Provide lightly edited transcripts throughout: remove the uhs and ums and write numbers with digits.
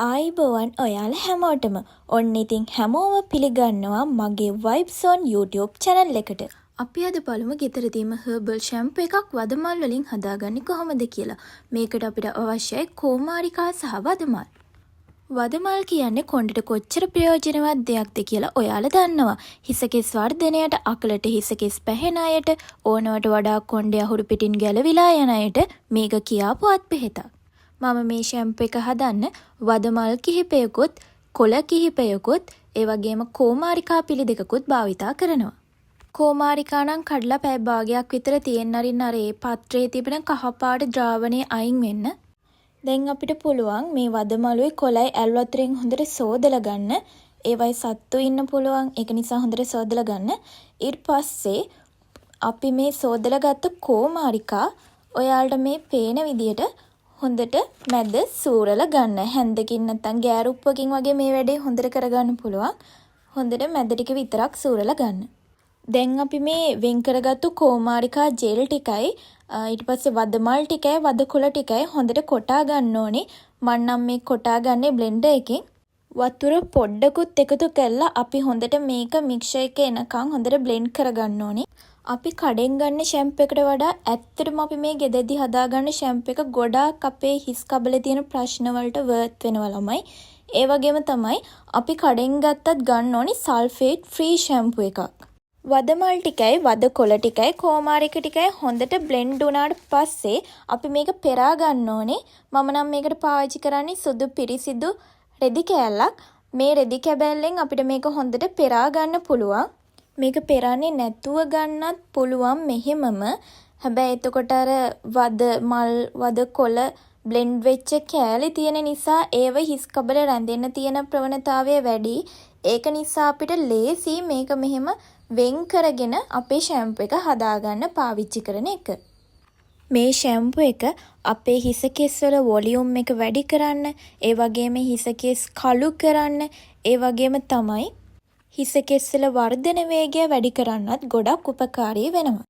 ආයිබෝවන් ඔයාලා හැමෝටම. ඔන්න ඉතින් හැමෝම පිළිගන්නවා මගේ Vibes on YouTube channel එකට. අපි අද බලමු ගෙදරදීම herbal shampoo එකක් වදමල් වලින් හදාගන්නේ කොහොමද කියලා. මේකට අපිට අවශ්‍යයි කෝමාරිකා සහ වදමල්. වදමල් කියන්නේ කොණ්ඩේට කොච්චර ප්‍රයෝජනවත් දෙයක්ද කියලා ඔයාලා දන්නවා. හිසකෙස් වර්ධනයට, අකලට හිසකෙස් පැහෙන අයට, ඕනවට වඩා කොණ්ඩේ අහුරු පිටින් ගැලවිලා යන අයට මේක කියාපුවත් බෙහෙතක්. මම මේ ෂැම්පු එක හදන්න වදමල් කිහිපයකුත්, කොළ කිහිපයකුත්, ඒ වගේම කෝමාරිකා පිළි දෙකකුත් භාවිතා කරනවා. කෝමාරිකා නම් කඩලා පැය භාගයක් විතර තියෙන්න අරින්න අර ඒ පත්‍රයේ තිබෙන කහපාට ද්‍රාවණය අයින් වෙන්න. දැන් අපිට පුළුවන් මේ වදමලුයි කොළයි ඇල් වතුරෙන් හොඳට සෝදලා ගන්න. ඒවයි සත්තු ඉන්න පුළුවන්. ඒක නිසා හොඳට සෝදලා ගන්න. ඊට පස්සේ අපි මේ සෝදලා ගත්ත කෝමාරිකා ඔයාලට මේ පේන විදියට හොඳට මැද සූරලා ගන්න. හැන්දකින් නැත්නම් ගෑරුප්පකින් වගේ මේ වැඩේ හොඳට කරගන්න පුළුවන්. හොඳට මැද ටික විතරක් සූරලා ගන්න. දැන් අපි මේ වෙන් කරගත්තු කෝමාරිකා ජෙල් ටිකයි ඊට පස්සේ වදමල් ටිකයි වදකොළ ටිකයි හොඳට කොටා ගන්න ඕනේ. මම නම් මේ කොටා ගන්නේ බ්ලෙන්ඩර් එකෙන්. වතුර පොඩ්ඩකුත් එකතු කරලා අපි හොඳට මේක මික්සර් එකේ එනකන් හොඳට බ්ලෙන්ඩ් කරගන්න ඕනේ. අපි කඩෙන් ගන්න ෂැම්පු එකට වඩා ඇත්තටම අපි මේ ගෙදරදී හදාගන්න ෂැම්පු එක ගොඩාක් අපේ හිස් කබලේ තියෙන ප්‍රශ්න වලට වර්ත් වෙනවා ළමයි. ඒ වගේම තමයි අපි කඩෙන් ගත්තත් ගන්න ඕනි සල්ෆේට් ෆ්‍රී ෂැම්පු එකක්. වදමල් ටිකයි වදකොළ ටිකයි කෝමාරික ටිකයි හොඳට බ්ලෙන්ඩ් වුණාට පස්සේ අපි මේක පෙරා ගන්න ඕනේ. මම නම් මේකට පාවිච්චි කරන්නේ සුදු පිරිසිදු රෙදි කෑල්ලක්. මේ රෙදි කැබැල්ලෙන් අපිට මේක හොඳට පෙරා ගන්න පුළුවන්. මේක පෙරන්නේ නැතුව ගන්නත් පුළුවන් මෙහෙමම. හැබැයි එතකොට අර වදමල් වදකොළ බ්ලෙන්ඩ් වෙච්ච කෑලි තියෙන නිසා ඒව හිස් කබල රැඳෙන්න තියෙන ප්‍රවණතාවය වැඩි. ඒක නිසා අපිට ලේසි මේක මෙහෙම වෙන් කරගෙන අපේ ෂැම්පු එක හදාගන්න පාවිච්චි කරන එක. මේ ෂැම්පු එක අපේ හිස කෙස් වල වොලියුම් එක වැඩි කරන්න, ඒ වගේම හිස කෙස් කළු කරන්න, ඒ වගේම තමයි හිස කෙස් වල වර්ධන වේගය වැඩි කරන්නත් ගොඩක් උපකාරී වෙනවා.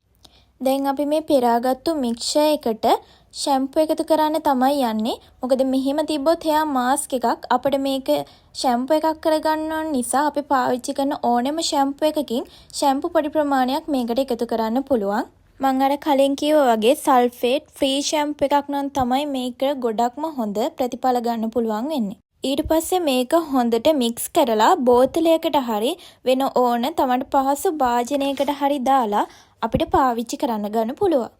දැන් අපි මේ පෙරාගත්තු මික්සර් එකට ෂැම්පු එකතු කරන්න තමයි යන්නේ. මොකද මෙහෙම තිබ්බොත් එයා මාස්ක් එකක්. අපිට මේක ෂැම්පු එකක් කරගන්න ඕන නිසා අපි පාවිච්චි කරන ඕනෙම ෂැම්පු එකකින් ෂැම්පු පොඩි ප්‍රමාණයක් මේකට එකතු කරන්න පුළුවන්. මම අර කලින් කිව්වා වගේ සල්ෆේට් ෆ්‍රී ෂැම්පු එකක් නම් තමයි මේක ගොඩක්ම හොඳ ප්‍රතිඵල ගන්න පුළුවන් වෙන්නේ. ඊට පස්සේ මේක හොඳට මික්ස් කරලා බෝතලයකට හරි වෙන ඕන තමන්ට පහසු භාජනයකට හරි දාලා අපිට පාවිච්චි කරන්න ගන්න පුළුවන්.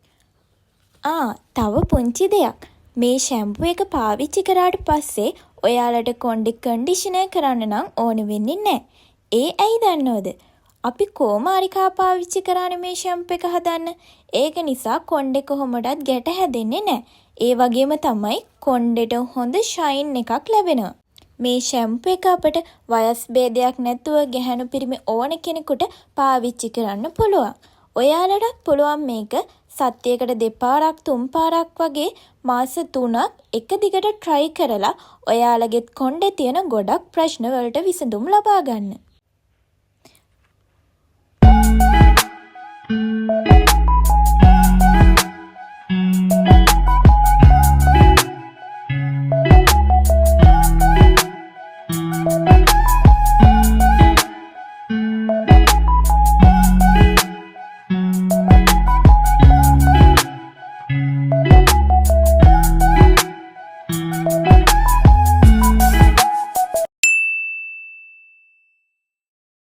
තව පුංචි දෙයක්. මේ ෂැම්පු එක පාවිච්චි කරාට පස්සේ ඔයාලට කොණ්ඩේ කන්ඩිෂනර් කරන්න නම් ඕන වෙන්නේ නැහැ. ඒ ඇයි දන්නවද? අපි කෝමාරිකා පාවිච්චි කරානේ මේ ෂැම්පු එක හදන්න. ඒක නිසා කොණ්ඩේ කොහොමදත් ගැට හැදෙන්නේ නැහැ. ඒ වගේම තමයි කොණ්ඩේට හොඳ ෂයින් එකක් ලැබෙනවා. මේ ෂැම්පු එක අපිට වයස් භේදයක් නැතුව ගැහැණු පිරිමි ඕන කෙනෙකුට පාවිච්චි කරන්න පුළුවන්. ඔයාලටත් පුළුවන් මේක සතියකට දෙපාරක් තුන් පාරක් වගේ මාස 3ක් එක දිගට try කරලා ඔයාලගෙත් කොණ්ඩේ තියෙන ගොඩක් ප්‍රශ්න වලට විසඳුම් ලබා ගන්න.